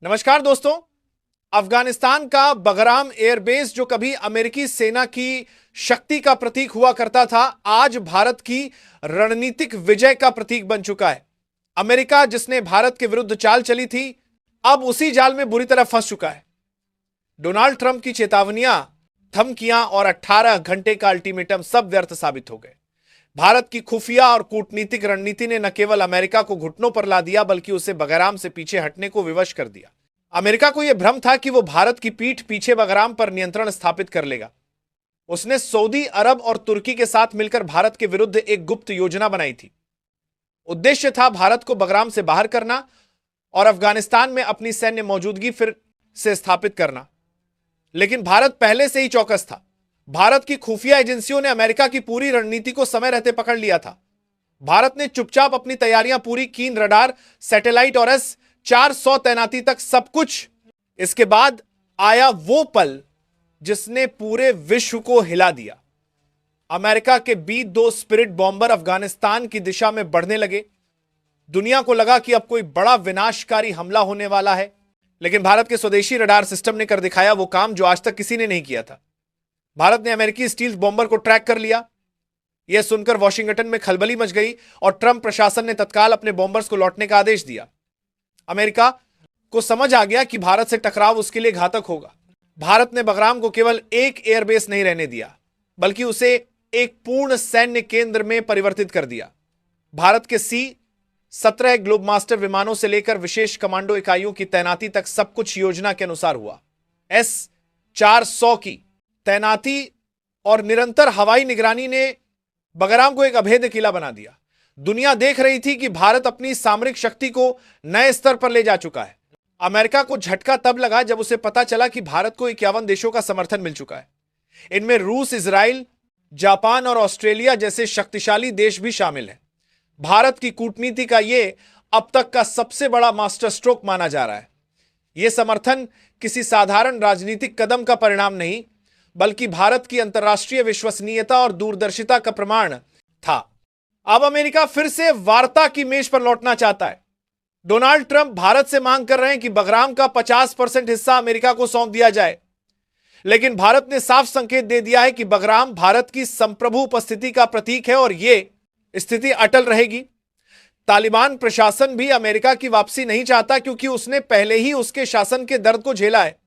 नमस्कार दोस्तों। अफगानिस्तान का बगराम एयरबेस जो कभी अमेरिकी सेना की शक्ति का प्रतीक हुआ करता था, आज भारत की रणनीतिक विजय का प्रतीक बन चुका है। अमेरिका जिसने भारत के विरुद्ध चाल चली थी, अब उसी जाल में बुरी तरह फंस चुका है। डोनाल्ड ट्रंप की चेतावनियां, धमकियां और 18 घंटे का अल्टीमेटम सब व्यर्थ साबित हो गए। भारत की खुफिया और कूटनीतिक रणनीति ने न केवल अमेरिका को घुटनों पर ला दिया, बल्कि उसे बगराम से पीछे हटने को विवश कर दिया। अमेरिका को यह भ्रम था कि वो भारत की पीठ पीछे बगराम पर नियंत्रण स्थापित कर लेगा। उसने सऊदी अरब और तुर्की के साथ मिलकर भारत के विरुद्ध एक गुप्त योजना बनाई थी। उद्देश्य था भारत को बगराम से बाहर करना और अफगानिस्तान में अपनी सैन्य मौजूदगी फिर से स्थापित करना। लेकिन भारत पहले से ही चौकस था। भारत की खुफिया एजेंसियों ने अमेरिका की पूरी रणनीति को समय रहते पकड़ लिया था। भारत ने चुपचाप अपनी तैयारियां पूरी की, रडार, सैटेलाइट और S-400 तैनाती तक सब कुछ। इसके बाद आया वो पल जिसने पूरे विश्व को हिला दिया। अमेरिका के B-2 स्पिरिट बॉम्बर अफगानिस्तान की दिशा में बढ़ने लगे। दुनिया को लगा कि अब कोई बड़ा विनाशकारी हमला होने वाला है, लेकिन भारत के स्वदेशी रडार सिस्टम ने कर दिखाया वो काम जो आज तक किसी ने नहीं किया था। भारत ने अमेरिकी स्टील्थ बॉम्बर को ट्रैक कर लिया। यह सुनकर वॉशिंगटन में खलबली मच गई और ट्रंप प्रशासन ने तत्काल अपने बॉम्बर्स को लौटने का आदेश दिया। अमेरिका को समझ आ गया कि भारत से टकराव उसके लिए घातक होगा। भारत ने बगराम को केवल एक एयरबेस नहीं रहने दिया, बल्कि उसे एक पूर्ण सैन्य केंद्र में परिवर्तित कर दिया। भारत के C-17 ग्लोबमास्टर विमानों से लेकर विशेष कमांडो इकाइयों की तैनाती तक सब कुछ योजना के अनुसार हुआ। S-400 की तैनाती और निरंतर हवाई निगरानी ने बगराम को एक अभेद्य किला बना दिया। दुनिया देख रही थी कि भारत अपनी सामरिक शक्ति को नए स्तर पर ले जा चुका है। अमेरिका को झटका तब लगा जब उसे पता चला कि भारत को 51 देशों का समर्थन मिल चुका है। इनमें रूस, इजराइल, जापान और ऑस्ट्रेलिया जैसे शक्तिशाली देश भी शामिल हैं। भारत की कूटनीति का यह अब तक का सबसे बड़ा मास्टर स्ट्रोक माना जा रहा है। यह समर्थन किसी साधारण राजनीतिक कदम का परिणाम नहीं, बल्कि भारत की अंतर्राष्ट्रीय विश्वसनीयता और दूरदर्शिता का प्रमाण था। अब अमेरिका फिर से वार्ता की मेज पर लौटना चाहता है। डोनाल्ड ट्रंप भारत से मांग कर रहे हैं कि बगराम का 50% हिस्सा अमेरिका को सौंप दिया जाए, लेकिन भारत ने साफ संकेत दे दिया है कि बगराम भारत की संप्रभु उपस्थिति का प्रतीक है और यह स्थिति अटल रहेगी। तालिबान प्रशासन भी अमेरिका की वापसी नहीं चाहता, क्योंकि उसने पहले ही उसके शासन के दर्द को झेला है।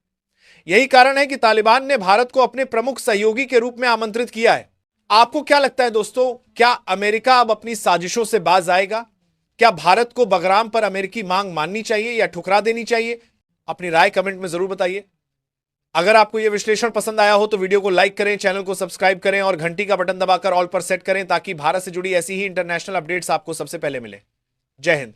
यही कारण है कि तालिबान ने भारत को अपने प्रमुख सहयोगी के रूप में आमंत्रित किया है। आपको क्या लगता है दोस्तों, क्या अमेरिका अब अपनी साजिशों से बाज आएगा? क्या भारत को बगराम पर अमेरिकी मांग माननी चाहिए या ठुकरा देनी चाहिए? अपनी राय कमेंट में जरूर बताइए। अगर आपको यह विश्लेषण पसंद आया हो तो वीडियो को लाइक करें, चैनल को सब्सक्राइब करें और घंटी का बटन दबाकर ऑल पर सेट करें, ताकि भारत से जुड़ी ऐसी ही इंटरनेशनल अपडेट्स आपको सबसे पहले मिले। जय हिंद।